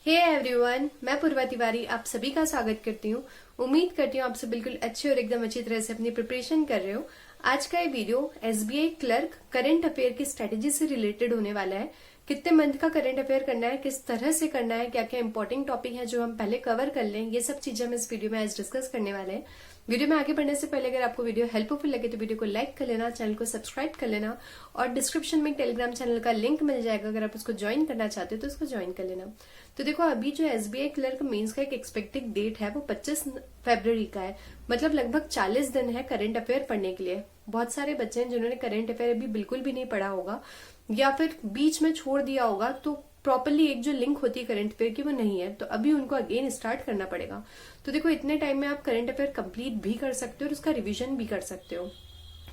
Hey everyone, मैं पूर्वा तिवारी आप सभी का स्वागत करती हूँ। उम्मीद करती हूँ आप सब बिल्कुल अच्छे और एकदम अच्छी तरह से अपनी प्रिपरेशन कर रहे हो। आज का ये video SBI clerk current affair की स्ट्रेटेजी से रिलेटेड होने वाला है। कितने मंथ का करंट अफेयर करना है, किस तरह से करना है, क्या क्या इंपॉर्टेंट टॉपिक है जो हम पहले कवर कर लें, ये सब चीजें हम इस वीडियो में आज डिस्कस करने वाले हैं। वीडियो में आगे बढ़ने से पहले अगर आपको वीडियो हेल्पफुल लगे तो वीडियो को लाइक कर लेना, चैनल को सब्सक्राइब कर लेना और डिस्क्रिप्शन में टेलीग्राम चैनल का लिंक मिल जाएगा। अगर आप उसको ज्वाइन करना चाहते हो तो उसको ज्वाइन कर लेना। तो देखो, अभी जो एसबीआई क्लर्क मेंस का एक एक्सपेक्टेड डेट है वो 25 फरवरी का है। मतलब लगभग 40 दिन है करंट अफेयर पढ़ने के लिए। बहुत सारे बच्चे हैं जिन्होंने करंट अफेयर अभी बिल्कुल भी नहीं पढ़ा होगा या फिर बीच में छोड़ दिया होगा, तो प्रॉपरली एक जो लिंक होती है करंट अफेयर की वो नहीं है, तो अभी उनको अगेन स्टार्ट करना पड़ेगा। तो देखो, इतने टाइम में आप करंट अफेयर कंप्लीट भी कर सकते हो और उसका रिवीजन भी कर सकते हो।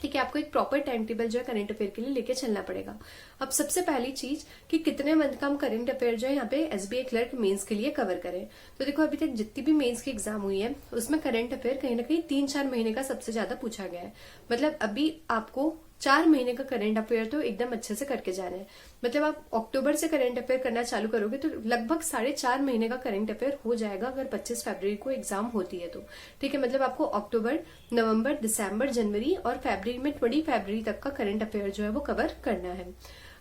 ठीक है, आपको एक प्रॉपर टाइम टेबल जो है करंट अफेयर के लिए लेके चलना पड़ेगा। अब सबसे पहली चीज कि कितने मंथ का हम करंट अफेयर जो है यहाँ पे एसबीआई क्लर्क मेंस के लिए कवर करें। तो देखो, अभी तक जितनी भी मेंस की एग्जाम हुई है उसमें करंट अफेयर कहीं ना कहीं 3-4 महीने का सबसे ज्यादा पूछा गया है। मतलब अभी आपको 4 महीने का करंट अफेयर तो एकदम अच्छे से करके जाना है। मतलब आप अक्टूबर से करंट अफेयर करना चालू करोगे तो लगभग 4.5 महीने का करंट अफेयर हो जाएगा अगर 25 फरवरी को एग्जाम होती है तो। ठीक है, मतलब आपको अक्टूबर, नवंबर, दिसंबर, जनवरी और फरवरी में 20 फरवरी तक का करंट अफेयर जो है वो कवर करना है।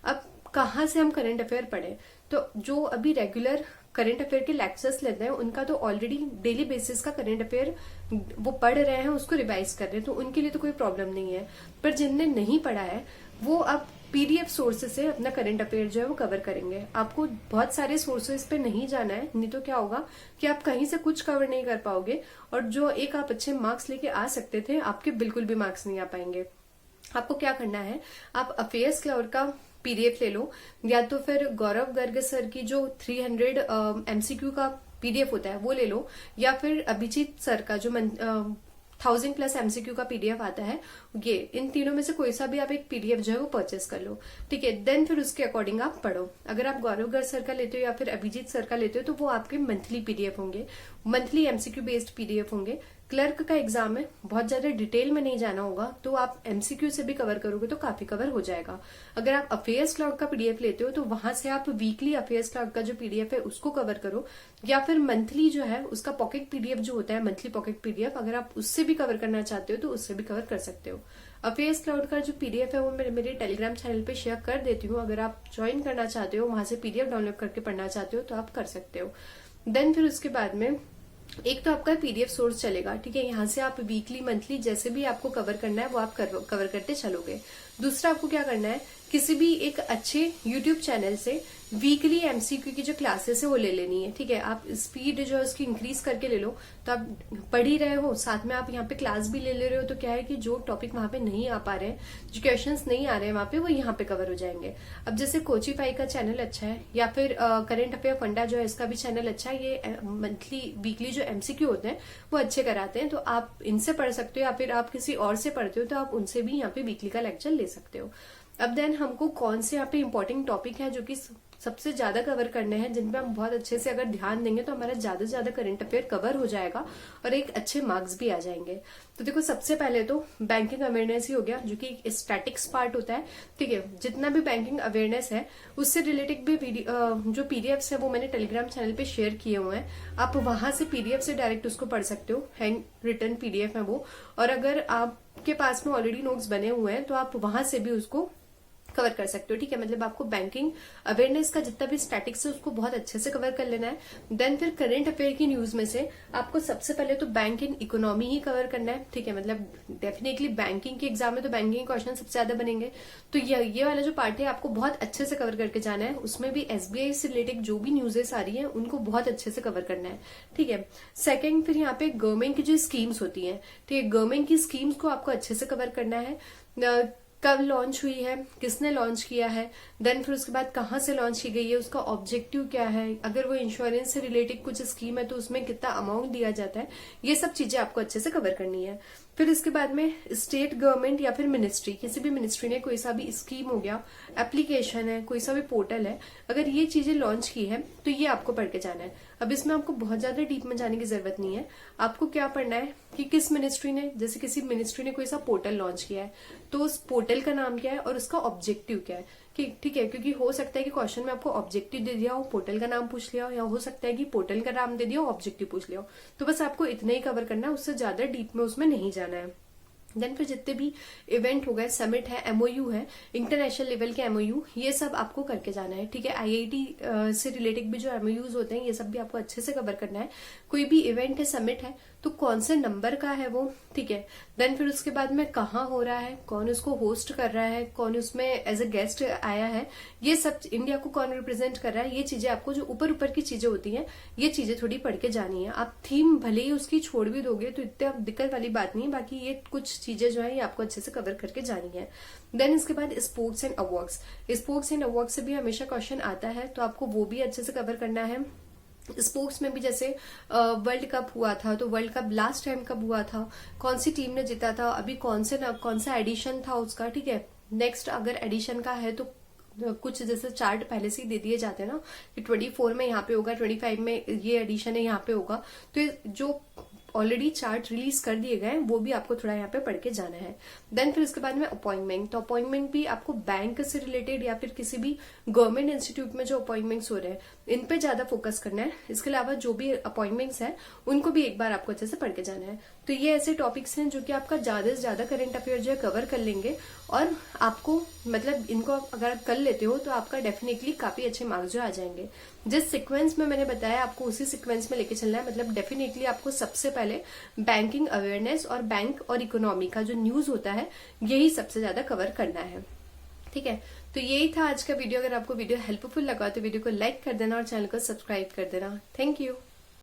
अब कहाँ से हम करंट अफेयर पढ़े? तो जो अभी रेगुलर करंट अफेयर के लेक्चर्स लेते हैं उनका तो ऑलरेडी डेली बेसिस का करंट अफेयर वो पढ़ रहे हैं, उसको रिवाइज कर रहे हैं, तो उनके लिए तो कोई प्रॉब्लम नहीं है। पर जिनने नहीं पढ़ा है वो अब पीडीएफ सोर्सेज से अपना करंट अफेयर जो है वो कवर करेंगे। आपको बहुत सारे सोर्सेज पे नहीं जाना है, नहीं तो क्या होगा कि आप कहीं से कुछ कवर नहीं कर पाओगे और जो एक आप अच्छे मार्क्स लेके आ सकते थे आपके बिल्कुल भी मार्क्स नहीं आ पाएंगे। आपको क्या करना है, आप अफेयर्स क्लर्क का पीडीएफ ले लो, या तो फिर गौरव गर्ग सर की जो 300 एमसीक्यू का पीडीएफ होता है वो ले लो, या फिर अभिजीत सर का जो 1000+ एमसीक्यू का पीडीएफ आता है, ये इन तीनों में से कोई सा भी आप एक पीडीएफ जो है वो परचेस कर लो। ठीक है, देन फिर उसके अकॉर्डिंग आप पढ़ो। अगर आप गौरव गर्ग सर का लेते हो या फिर अभिजीत सर का लेते हो तो वो आपके मंथली पीडीएफ होंगे, मंथली एमसीक्यू बेस्ड पीडीएफ होंगे। क्लर्क का एग्जाम है, बहुत ज्यादा डिटेल में नहीं जाना होगा, तो आप एमसीक्यू से भी कवर करोगे तो काफी कवर हो जाएगा। अगर आप अफेयर्स क्लर्क का पीडीएफ लेते हो तो वहां से आप वीकली अफेयर्स क्लर्क का जो पीडीएफ है उसको कवर करो, या फिर मंथली जो है उसका पॉकेट पीडीएफ जो होता है, मंथली पॉकेट पीडीएफ, अगर आप उससे भी कवर करना चाहते हो तो उससे भी कवर कर सकते हो। अफेयर्स क्लाउड का जो पीडीएफ है वो मैं मेरे टेलीग्राम चैनल पे शेयर कर देती हूँ। अगर आप ज्वाइन करना चाहते हो, वहां से पीडीएफ डाउनलोड करके पढ़ना चाहते हो तो आप कर सकते हो। देन फिर उसके बाद में एक तो आपका पीडीएफ सोर्स चलेगा। ठीक है, यहाँ से आप वीकली, मंथली जैसे भी आपको कवर करना है वो आप कवर करते चलोगे। दूसरा आपको क्या करना है, किसी भी एक अच्छे यूट्यूब चैनल से वीकली एमसीक्यू की जो क्लासेस है वो ले लेनी है। ठीक है, आप स्पीड जो है उसकी इंक्रीज करके ले लो, तो आप पढ़ ही रहे हो, साथ में आप यहाँ पे क्लास भी ले रहे हो, तो क्या है कि जो टॉपिक वहां पे नहीं आ पा रहे हैं, जो क्वेश्चंस नहीं आ रहे हैं वहां पे, वो यहाँ पे कवर हो जाएंगे। अब जैसे कोचीफाई का चैनल अच्छा है, या फिर करंट अफेयर फंडा जो है इसका भी चैनल अच्छा है, ये मंथली वीकली जो एमसीक्यू होते हैं वो अच्छे कराते हैं, तो आप इनसे पढ़ सकते हो, या फिर आप किसी और से पढ़ते हो तो आप उनसे भी यहाँ पे वीकली का लेक्चर ले सकते हो। अब देन हमको कौन से यहाँ पे इंपॉर्टेंट टॉपिक है जो कि सबसे ज्यादा कवर करने हैं, जिन पे हम बहुत अच्छे से अगर ध्यान देंगे तो हमारा ज्यादा से ज्यादा करंट अफेयर कवर हो जाएगा और एक अच्छे मार्क्स भी आ जाएंगे। तो देखो, सबसे पहले तो बैंकिंग अवेयरनेस ही हो गया, जो कि स्टैटिक्स पार्ट होता है। ठीक है, जितना भी बैंकिंग अवेयरनेस है उससे रिलेटेड भी जो पीडीएफ है वो मैंने टेलीग्राम चैनल पे शेयर किए हुए हैं। आप वहां से पीडीएफ से डायरेक्ट उसको पढ़ सकते हो, हैंड रिटन पीडीएफ है वो। और अगर आपके पास में ऑलरेडी नोट्स बने हुए हैं तो आप वहां से भी उसको कवर कर सकते हो। ठीक है, मतलब आपको बैंकिंग अवेयरनेस का जितना भी स्टैटिक्स है उसको बहुत अच्छे से कवर कर लेना है। देन फिर करंट अफेयर की न्यूज में से आपको सबसे पहले तो bank in economy he cover करना है। ठीक है, मतलब डेफिनेटली बैंकिंग के एग्जाम में तो बैंकिंग क्वेश्चन सबसे ज्यादा बनेंगे, तो ये वाला जो पार्ट है आपको बहुत अच्छे से कवर करके जाना है। उसमें भी एसबीआई से रिलेटेड जो भी न्यूजेस आ रही है उनको बहुत अच्छे से कवर करना है। ठीक है, सेकेंड, फिर यहाँ पे गवर्नमेंट की जो स्कीम्स होती है, ठीक है, गवर्नमेंट की स्कीम्स को आपको अच्छे से कवर करना है। कब लॉन्च हुई है, किसने लॉन्च किया है, देन फिर उसके बाद कहाँ से लॉन्च की गई है, उसका ऑब्जेक्टिव क्या है, अगर वो इंश्योरेंस से रिलेटेड कुछ स्कीम है तो उसमें कितना अमाउंट दिया जाता है, ये सब चीजें आपको अच्छे से कवर करनी है। फिर इसके बाद में स्टेट गवर्नमेंट या फिर मिनिस्ट्री, किसी भी मिनिस्ट्री ने कोई सा भी स्कीम हो गया, एप्लीकेशन है, कोई सा भी पोर्टल है, अगर ये चीजें लॉन्च की है तो ये आपको पढ़ के जाना है। अब इसमें आपको बहुत ज्यादा डीप में जाने की जरूरत नहीं है। आपको क्या पढ़ना है कि किस मिनिस्ट्री ने, जैसे किसी मिनिस्ट्री ने कोई सा पोर्टल लॉन्च किया है तो उस पोर्टल का नाम क्या है और उसका ऑब्जेक्टिव क्या है, कि ठीक है, क्योंकि हो सकता है कि क्वेश्चन में आपको ऑब्जेक्टिव दे दिया हो, पोर्टल का नाम पूछ लिया हो, या हो सकता है कि पोर्टल का नाम दे दिया हो, ऑब्जेक्टिव पूछ लिया हो। तो बस आपको इतना ही कवर करना है, उससे ज्यादा डीप में उसमें नहीं जाना है। देन फिर जितने भी इवेंट हो गए, समिट है, एमओयू है, इंटरनेशनल लेवल के एमओयू, ये सब आपको करके जाना है। ठीक है, आईआईटी से रिलेटेड भी जो एमओयूज होते हैं ये सब भी आपको अच्छे से कवर करना है। कोई भी इवेंट है, समिट है, तो कौन से नंबर का है वो, ठीक है। देन फिर उसके बाद में कहाँ हो रहा है, कौन उसको होस्ट कर रहा है, कौन उसमें एज अ गेस्ट आया है, ये सब इंडिया को कौन रिप्रेजेंट कर रहा है, ये चीजें आपको जो ऊपर ऊपर की चीजें होती हैं ये चीजें थोड़ी पढ़ के जानी है। आप थीम भले ही उसकी छोड़ भी दोगे तो इतने दिक्कत वाली बात नहीं है, बाकी ये कुछ चीजें जो है ये आपको अच्छे से कवर करके जानी है। देन इसके बाद sports and awards, sports and awards से भी हमेशा क्वेश्चन आता है, तो आपको वो भी अच्छे से कवर करना है। स्पोर्ट्स में भी जैसे वर्ल्ड कप हुआ था, तो वर्ल्ड कप लास्ट टाइम कब हुआ था, कौन सी टीम ने जीता था, अभी कौन सा एडिशन था उसका, ठीक है। नेक्स्ट अगर एडिशन का है तो कुछ जैसे चार्ट पहले से ही दे दिए जाते हैं ना कि 24 में यहाँ पे होगा, 25 में ये एडिशन है यहाँ पे होगा, तो जो ऑलरेडी चार्ट रिलीज कर दिए गए वो भी आपको थोड़ा यहाँ पे पढ़ के जाना है। देन फिर उसके बाद में अपॉइंटमेंट, तो अपॉइंटमेंट भी आपको बैंक से रिलेटेड या फिर किसी भी गवर्नमेंट इंस्टीट्यूट में जो अपॉइंटमेंट्स हो रहे हैं इन पे ज्यादा फोकस करना है। इसके अलावा जो भी अपॉइंटमेंट्स हैं उनको भी एक बार आपको अच्छे से पढ़ के जाना है। तो ये ऐसे टॉपिक्स हैं जो कि आपका ज्यादा से ज्यादा करंट अफेयर जो है कवर कर लेंगे, और आपको मतलब इनको अगर आप कर लेते हो तो आपका डेफिनेटली काफी अच्छे मार्क्स जो आ जाएंगे। जिस सीक्वेंस में मैंने बताया आपको उसी सीक्वेंस में लेके चलना है। मतलब डेफिनेटली आपको सबसे पहले बैंकिंग अवेयरनेस और बैंक और इकोनॉमी का जो न्यूज होता है यही सबसे ज्यादा कवर करना है। ठीक है, तो यही था आज का वीडियो। अगर आपको वीडियो हेल्पफुल लगा तो वीडियो को लाइक कर देना और चैनल को सब्सक्राइब कर देना। Thank you.